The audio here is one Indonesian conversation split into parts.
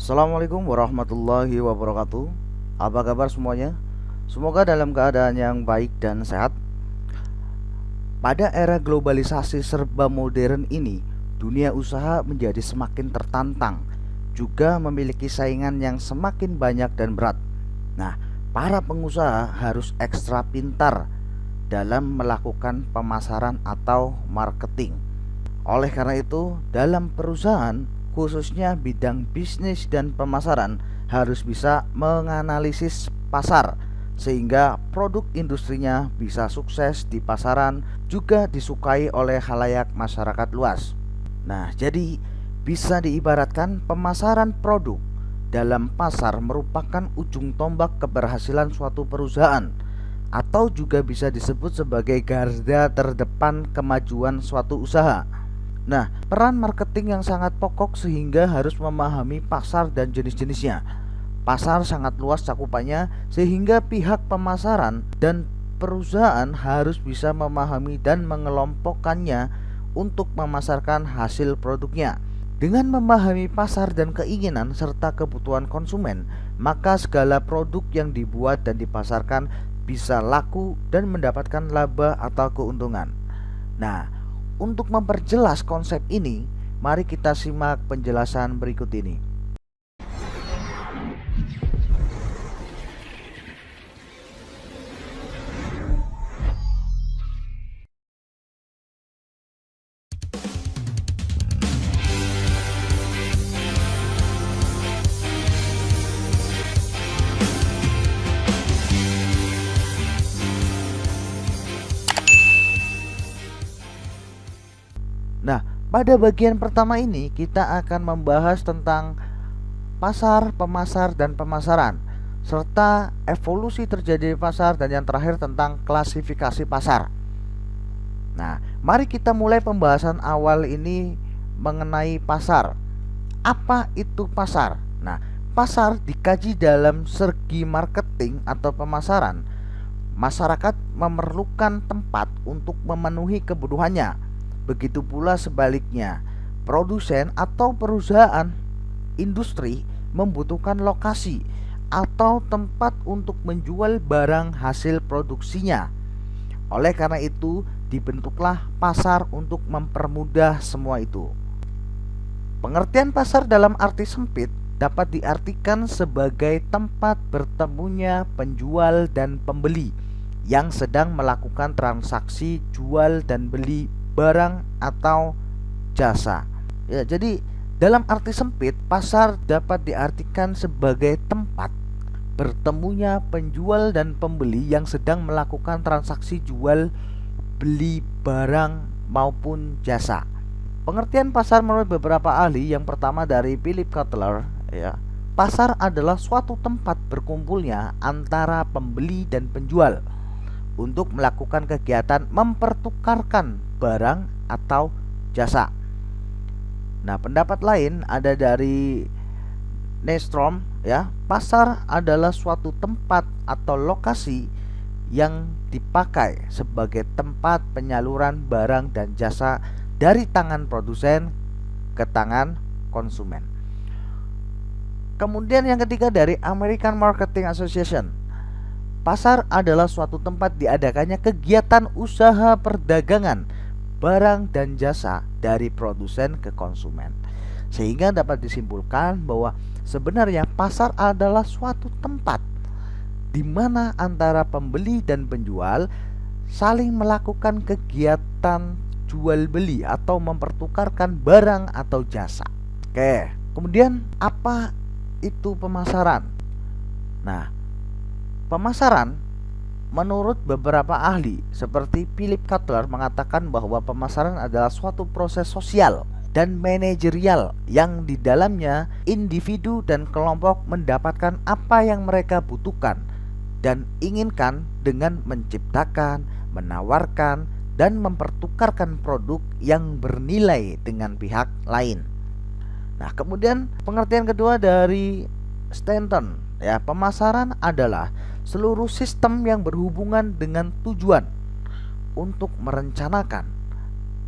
Assalamualaikum warahmatullahi wabarakatuh. Apa kabar semuanya? Semoga dalam keadaan yang baik dan sehat. Pada era globalisasi serba modern ini, dunia usaha menjadi semakin tertantang, juga memiliki saingan yang semakin banyak dan berat. Nah, para pengusaha harus ekstra pintar dalam melakukan pemasaran atau marketing. Oleh karena itu, dalam perusahaan, khususnya bidang bisnis dan pemasaran, harus bisa menganalisis pasar sehingga produk industrinya bisa sukses di pasaran, juga disukai oleh khalayak masyarakat luas. Nah, jadi bisa diibaratkan pemasaran produk dalam pasar merupakan ujung tombak keberhasilan suatu perusahaan, atau juga bisa disebut sebagai garda terdepan kemajuan suatu usaha. Nah, peran marketing yang sangat pokok sehingga harus memahami pasar dan jenis-jenisnya. Pasar sangat luas cakupannya sehingga pihak pemasaran dan perusahaan harus bisa memahami dan mengelompokkannya untuk memasarkan hasil produknya. Dengan memahami pasar dan keinginan serta kebutuhan konsumen, maka segala produk yang dibuat dan dipasarkan bisa laku dan mendapatkan laba atau keuntungan. Nah, untuk memperjelas konsep ini, mari kita simak penjelasan berikut ini. Nah, pada bagian pertama ini kita akan membahas tentang pasar, pemasar, dan pemasaran, serta evolusi terjadi di pasar, dan yang terakhir tentang klasifikasi pasar. Nah, mari kita mulai pembahasan awal ini mengenai pasar. Apa itu pasar? Nah, pasar dikaji dalam segi marketing atau pemasaran. Masyarakat memerlukan tempat untuk memenuhi kebutuhannya. Begitu pula sebaliknya, produsen atau perusahaan industri membutuhkan lokasi atau tempat untuk menjual barang hasil produksinya. Oleh karena itu, dibentuklah pasar untuk mempermudah semua itu. Pengertian pasar dalam arti sempit dapat diartikan sebagai tempat bertemunya penjual dan pembeli yang sedang melakukan transaksi jual dan beli barang atau jasa. Ya, jadi dalam arti sempit, pasar dapat diartikan sebagai tempat bertemunya penjual dan pembeli yang sedang melakukan transaksi jual beli barang maupun jasa. Pengertian pasar menurut beberapa ahli, yang pertama dari Philip Kotler, ya. Pasar adalah suatu tempat berkumpulnya antara pembeli dan penjual untuk melakukan kegiatan mempertukarkan barang atau jasa. Nah, pendapat lain ada dari Nystrom, ya. Pasar adalah suatu tempat atau lokasi yang dipakai sebagai tempat penyaluran barang dan jasa dari tangan produsen ke tangan konsumen. Kemudian yang ketiga dari American Marketing Association. Pasar adalah suatu tempat diadakannya kegiatan usaha perdagangan barang dan jasa dari produsen ke konsumen. Sehingga dapat disimpulkan bahwa sebenarnya pasar adalah suatu tempat di mana antara pembeli dan penjual saling melakukan kegiatan jual beli atau mempertukarkan barang atau jasa. Oke, kemudian apa itu pemasaran? Nah, pemasaran menurut beberapa ahli seperti Philip Kotler mengatakan bahwa pemasaran adalah suatu proses sosial dan manajerial yang di dalamnya individu dan kelompok mendapatkan apa yang mereka butuhkan dan inginkan dengan menciptakan, menawarkan, dan mempertukarkan produk yang bernilai dengan pihak lain. Nah, kemudian pengertian kedua dari Stanton, ya, pemasaran adalah seluruh sistem yang berhubungan dengan tujuan untuk merencanakan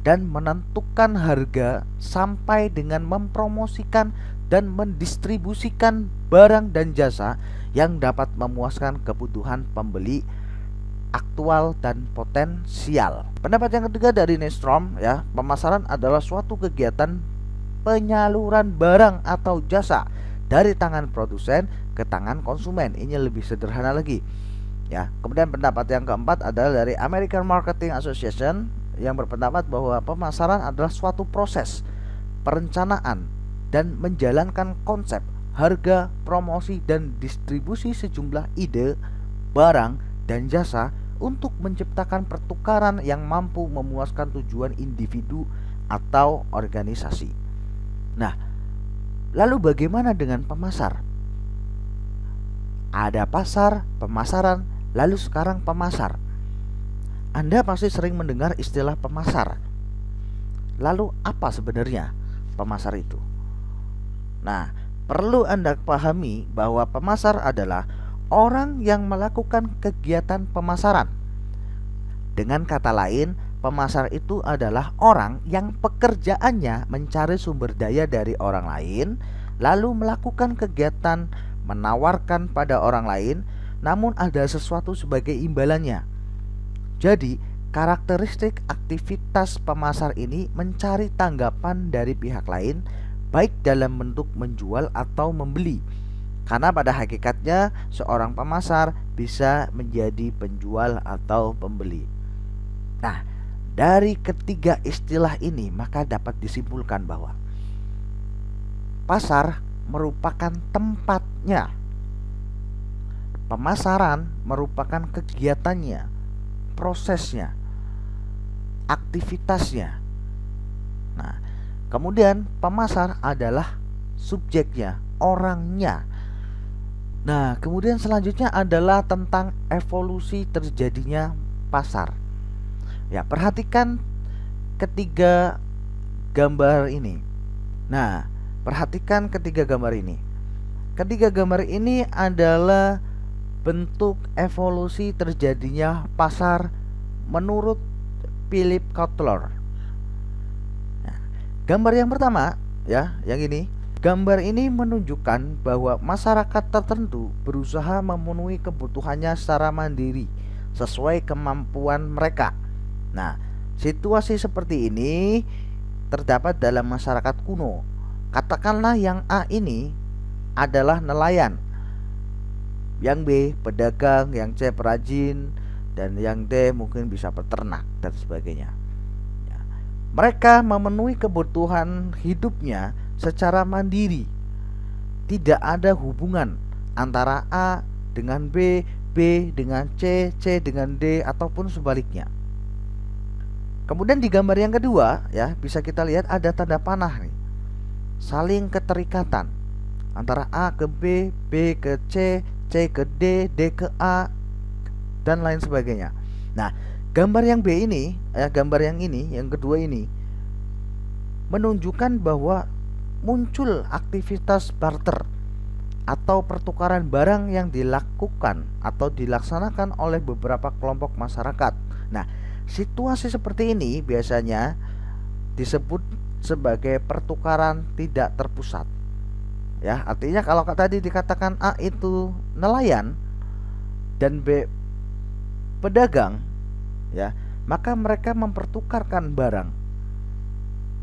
dan menentukan harga sampai dengan mempromosikan dan mendistribusikan barang dan jasa yang dapat memuaskan kebutuhan pembeli aktual dan potensial. Pendapat yang ketiga dari Nystrom, ya, pemasaran adalah suatu kegiatan penyaluran barang atau jasa dari tangan produsen ke tangan konsumen. Ini lebih sederhana lagi, ya. Kemudian pendapat yang keempat adalah dari American Marketing Association yang berpendapat bahwa pemasaran adalah suatu proses perencanaan dan menjalankan konsep, harga, promosi, dan distribusi sejumlah ide, barang, dan jasa untuk menciptakan pertukaran yang mampu memuaskan tujuan individu atau organisasi. Nah, lalu bagaimana dengan pemasar? Ada pasar, pemasaran, lalu sekarang pemasar. Anda pasti sering mendengar istilah pemasar. Lalu apa sebenarnya pemasar itu? Nah, perlu Anda pahami bahwa pemasar adalah orang yang melakukan kegiatan pemasaran. Dengan kata lain, pemasar itu adalah orang yang pekerjaannya mencari sumber daya dari orang lain, lalu melakukan kegiatan menawarkan pada orang lain, namun ada sesuatu sebagai imbalannya. Jadi, karakteristik aktivitas pemasar ini mencari tanggapan dari pihak lain, baik dalam bentuk menjual atau membeli. Karena pada hakikatnya seorang pemasar bisa menjadi penjual atau pembeli. Nah, dari ketiga istilah ini maka dapat disimpulkan bahwa pasar merupakan tempatnya, pemasaran merupakan kegiatannya, prosesnya, aktivitasnya. Nah, kemudian pemasar adalah subjeknya, orangnya. Nah, kemudian selanjutnya adalah tentang evolusi terjadinya pasar. Ya, perhatikan ketiga gambar ini. Nah, perhatikan ketiga gambar ini. Ketiga gambar ini adalah bentuk evolusi terjadinya pasar menurut Philip Kotler. Nah, gambar yang pertama, ya, yang ini. Gambar ini menunjukkan bahwa masyarakat tertentu berusaha memenuhi kebutuhannya secara mandiri sesuai kemampuan mereka. Nah, situasi seperti ini terdapat dalam masyarakat kuno. Katakanlah yang A ini adalah nelayan, yang B pedagang, yang C perajin, dan yang D mungkin bisa peternak dan sebagainya. Ya, mereka memenuhi kebutuhan hidupnya secara mandiri. Tidak ada hubungan antara A dengan B, B dengan C, C dengan D, ataupun sebaliknya. Kemudian di gambar yang kedua, ya, bisa kita lihat ada tanda panah nih. Saling keterikatan antara A ke B, B ke C, C ke D, D ke A, dan lain sebagainya. Nah, gambar yang B ini, gambar yang ini, yang kedua ini menunjukkan bahwa muncul aktivitas barter atau pertukaran barang yang dilakukan atau dilaksanakan oleh beberapa kelompok masyarakat. Nah, situasi seperti ini biasanya disebut sebagai pertukaran tidak terpusat. Ya, artinya kalau tadi dikatakan A itu nelayan dan B pedagang, ya, maka mereka mempertukarkan barang.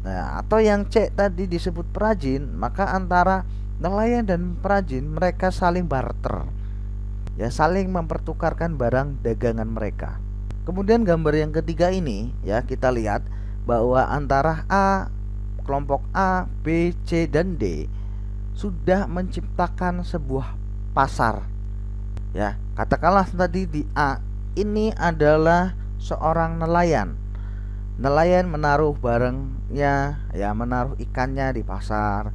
Nah, atau yang C tadi disebut perajin, maka antara nelayan dan perajin mereka saling barter, ya, saling mempertukarkan barang dagangan mereka. Kemudian gambar yang ketiga ini, ya, kita lihat bahwa antara A, kelompok A, B, C, dan D sudah menciptakan sebuah pasar. Ya, katakanlah tadi di A ini adalah seorang nelayan. Nelayan menaruh barangnya, ya, menaruh ikannya di pasar.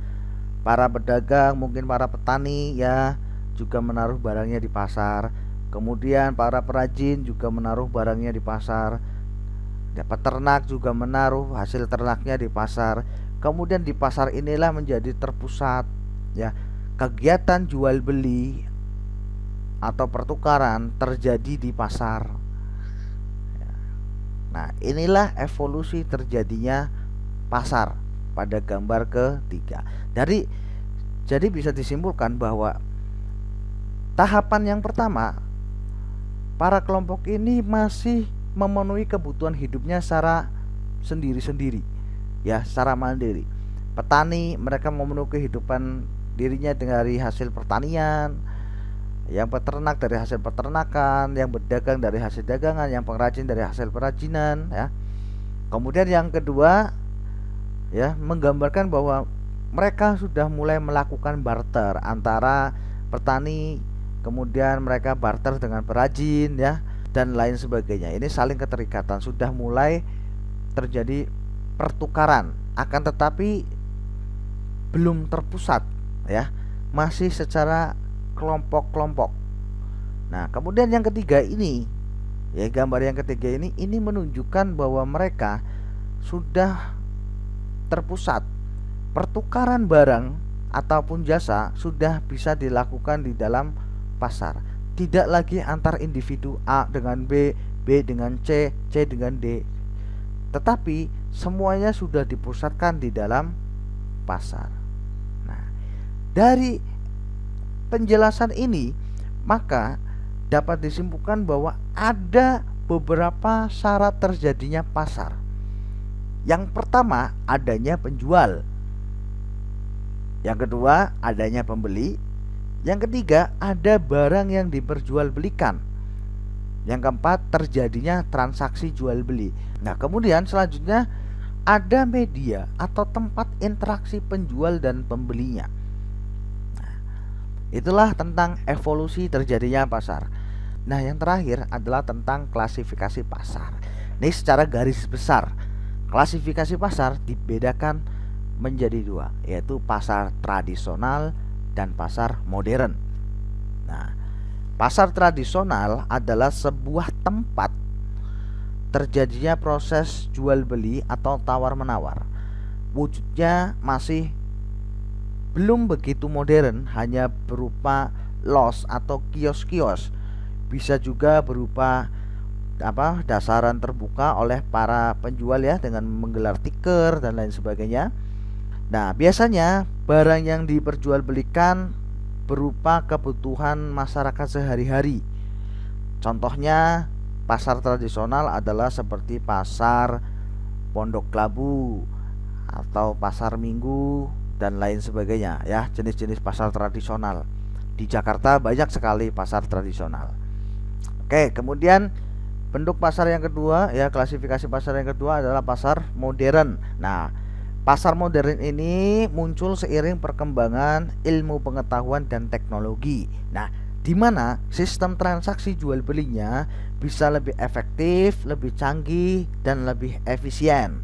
Para pedagang, mungkin para petani, ya, juga menaruh barangnya di pasar. Kemudian para perajin juga menaruh barangnya di pasar. Ya, peternak juga menaruh hasil ternaknya di pasar. Kemudian di pasar inilah menjadi terpusat, ya, kegiatan jual beli atau pertukaran terjadi di pasar. Nah, inilah evolusi terjadinya pasar pada gambar ketiga. Dari Jadi bisa disimpulkan bahwa tahapan yang pertama, para kelompok ini masih memenuhi kebutuhan hidupnya secara sendiri-sendiri, ya, secara mandiri. Petani, mereka memenuhi kehidupan dirinya dari hasil pertanian, yang peternak dari hasil peternakan, yang berdagang dari hasil dagangan, yang pengrajin dari hasil perajinan, ya. Kemudian yang kedua, ya, menggambarkan bahwa mereka sudah mulai melakukan barter antara petani, kemudian mereka barter dengan perajin, ya, dan lain sebagainya. Ini saling keterikatan, sudah mulai terjadi pertukaran, akan tetapi belum terpusat, ya, masih secara kelompok-kelompok. Nah, kemudian yang ketiga ini, ya, gambar yang ketiga ini menunjukkan bahwa mereka sudah terpusat. Pertukaran barang ataupun jasa sudah bisa dilakukan di dalam pasar. Tidak lagi antar individu A dengan B, B dengan C, C dengan D. Tetapi semuanya sudah dipusatkan di dalam pasar. Nah, dari penjelasan ini maka dapat disimpulkan bahwa ada beberapa syarat terjadinya pasar. Yang pertama, adanya penjual. Yang kedua, adanya pembeli. Yang ketiga, ada barang yang diperjualbelikan. Yang keempat, terjadinya transaksi jual beli. Nah, kemudian selanjutnya ada media atau tempat interaksi penjual dan pembelinya. Nah, itulah tentang evolusi terjadinya pasar. Nah, yang terakhir adalah tentang klasifikasi pasar. Ini secara garis besar, klasifikasi pasar dibedakan menjadi dua, yaitu pasar tradisional dan pasar modern. Nah, pasar tradisional adalah sebuah tempat terjadinya proses jual beli atau tawar menawar. Wujudnya masih belum begitu modern, hanya berupa los atau kios-kios. Bisa juga berupa dasaran terbuka oleh para penjual, ya, dengan menggelar tikar dan lain sebagainya. Nah, biasanya barang yang diperjualbelikan berupa kebutuhan masyarakat sehari-hari. Contohnya pasar tradisional adalah seperti pasar Pondok Labu atau pasar Minggu dan lain sebagainya, ya, jenis-jenis pasar tradisional. Di Jakarta banyak sekali pasar tradisional. Oke, kemudian bentuk pasar yang kedua, ya, klasifikasi pasar yang kedua adalah pasar modern. Nah, pasar modern ini muncul seiring perkembangan ilmu pengetahuan dan teknologi. Nah, di mana sistem transaksi jual belinya bisa lebih efektif, lebih canggih, dan lebih efisien.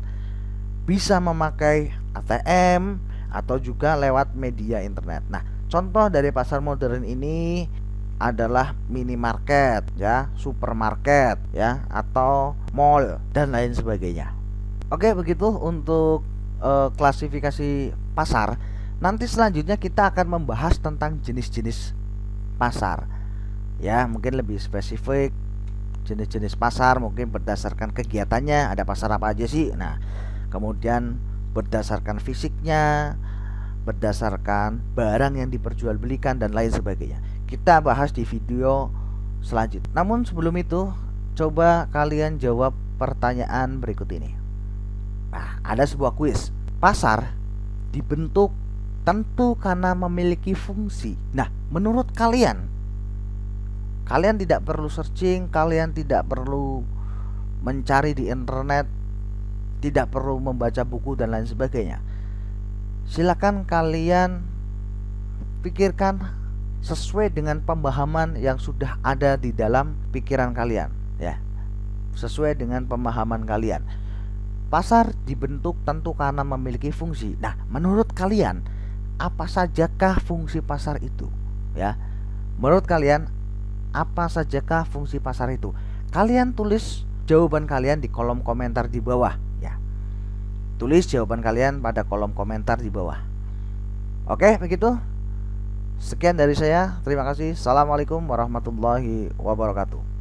Bisa memakai ATM atau juga lewat media internet. Nah, contoh dari pasar modern ini adalah minimarket, ya, supermarket, ya, atau mall dan lain sebagainya. Oke, begitu untuk klasifikasi pasar. Nanti selanjutnya kita akan membahas tentang jenis-jenis pasar, ya, mungkin lebih spesifik jenis-jenis pasar, mungkin berdasarkan kegiatannya, ada pasar apa aja sih. Nah, kemudian berdasarkan fisiknya, berdasarkan barang yang diperjualbelikan dan lain sebagainya. Kita bahas di video selanjutnya. Namun sebelum itu, coba kalian jawab pertanyaan berikut ini. Nah, ada sebuah kuis. Pasar dibentuk tentu karena memiliki fungsi. Nah, menurut kalian tidak perlu searching, kalian tidak perlu mencari di internet, tidak perlu membaca buku dan lain sebagainya. Silakan kalian pikirkan sesuai dengan pemahaman yang sudah ada di dalam pikiran kalian, ya. Sesuai dengan pemahaman kalian. Pasar dibentuk tentu karena memiliki fungsi. Nah, menurut kalian apa sajakah fungsi pasar itu? Ya, menurut kalian apa sajakah fungsi pasar itu? Kalian tulis jawaban kalian di kolom komentar di bawah, ya. Tulis jawaban kalian pada kolom komentar di bawah. Oke, begitu. Sekian dari saya. Terima kasih. Assalamualaikum warahmatullahi wabarakatuh.